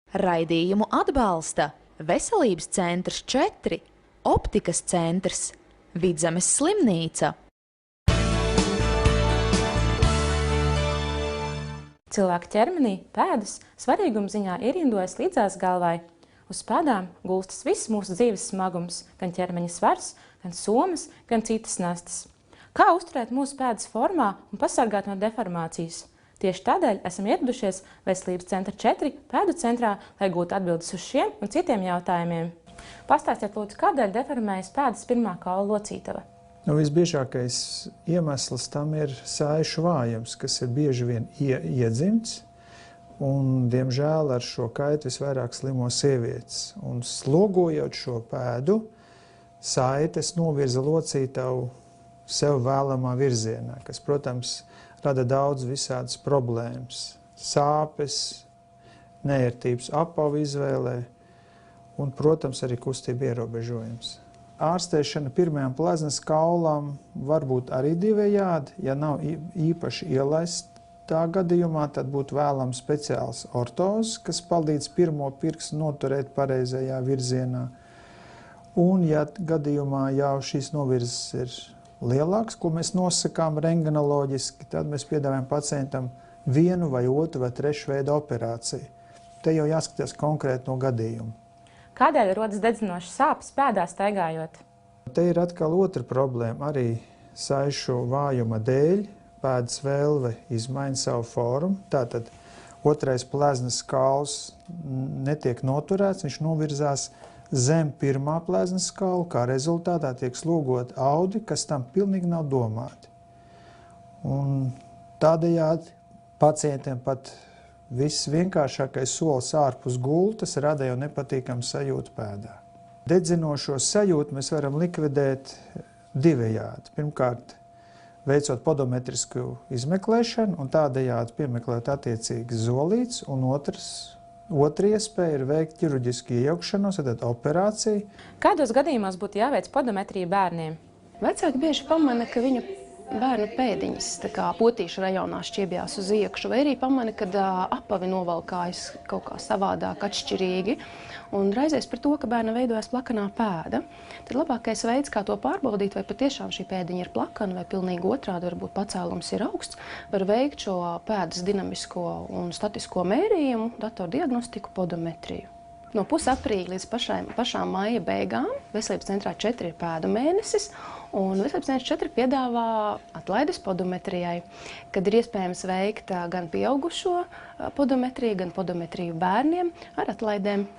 Raidījumu atbalsta Veselības centrs 4, Optikas centrs, Vidzemes slimnīca. Cilvēka ķermenī pēdas svarīguma ziņā ierindojas līdzās galvai. Uz pēdām gulstas viss mūsu dzīves smagums, gan ķermeņa svars, gan somas, gan citas nastas. Kā uzturēt mūsu pēdas formā un pasargāt no deformācijas? Tieši tādēļ esam ieradušies Veselības centra 4 pēdu centrā, lai gūtu atbildes uz šiem un citiem jautājumiem. Pastāstiet, lūdzu, kādēļ deformējas pēdas pirmā kaula locītava? Visbiežākais iemesls tam ir sājušu vājums, kas ir bieži vien iedzimts, un, diemžēl, ar šo kaitu visvairāk slimo sievietes. Un slogojot šo pēdu, saites novirza locītavu sev vēlamā virzienā, kas, protams, rada daudz visādas problēmas, sāpes, neērtības apavu izvēlē un, protams, arī kustība ierobežojums. Ārstēšana pirmajām pleznas kaulām var būt arī divējādi. Ja nav īpaši ielaistā gadījumā, tad būtu vēlams speciāls ortozes, kas palīdz pirmo pirkstu noturēt pareizajā virzienā. Un, ja gadījumā jau šīs novirzes ir lielāks, ko mēs nosakām rengenoloģiski, tad mēs piedāvājam pacientam vienu vai otru vai trešu veidu operāciju. Te jau jāskatās konkrēti no gadījuma. Kādēļ rodas dedzinošas sāpes pēdā staigājot? Te ir atkal otra problēma, arī saišu vājuma dēļ pēdas vēlve izmaina savu formu. Tātad otrais pleznas kauls netiek noturēts, viņš novirzās zem pirmā pleznas kaula, kā rezultātā tiek slogoti audi, kas tam pilnīgi nav domāti. Un tādējādi pacientiem pat viss vienkāršākais solis ārpus gultas rada jau nepatīkamu sajūtu pēdā. Dedzinošo sajūtu mēs varam likvidēt divējādi. Pirmkārt, veicot podometrisku izmeklēšanu un tādējādi piemeklēt attiecīgi zolītes, un otra iespēja ir veikt ķirurģisku iejaukšanos, tad operāciju. Kādos gadījumos būtu jāveic podometrija bērniem? Vecāki bieži pamana, ka viņu bērnu pēdiņas potīšu rajonā šķiebjās uz iekšu, vai arī pamana, kad apavi novalkājas kaut kā savādāk, atšķirīgi, un raizēs par to, ka bērna veidojas plakanā pēda. Tad labākais veids, kā to pārbaudīt, vai patiešām šī pēdiņa ir plakana, vai pilnīgi otrādi, varbūt pacēlums ir augsts, var veikt šo pēdas dinamisko un statisko mērījumu, datordiagnostiku, podometriju. No pusaprīļa līdz pašām maija beigām Veselības centrā 4 ir pēdu mēnesis, un Veselības centrs 4 piedāvā atlaides podometrijai, kad ir iespējams veikt gan pieaugušo podometriju, gan podometriju bērniem ar atlaidēm.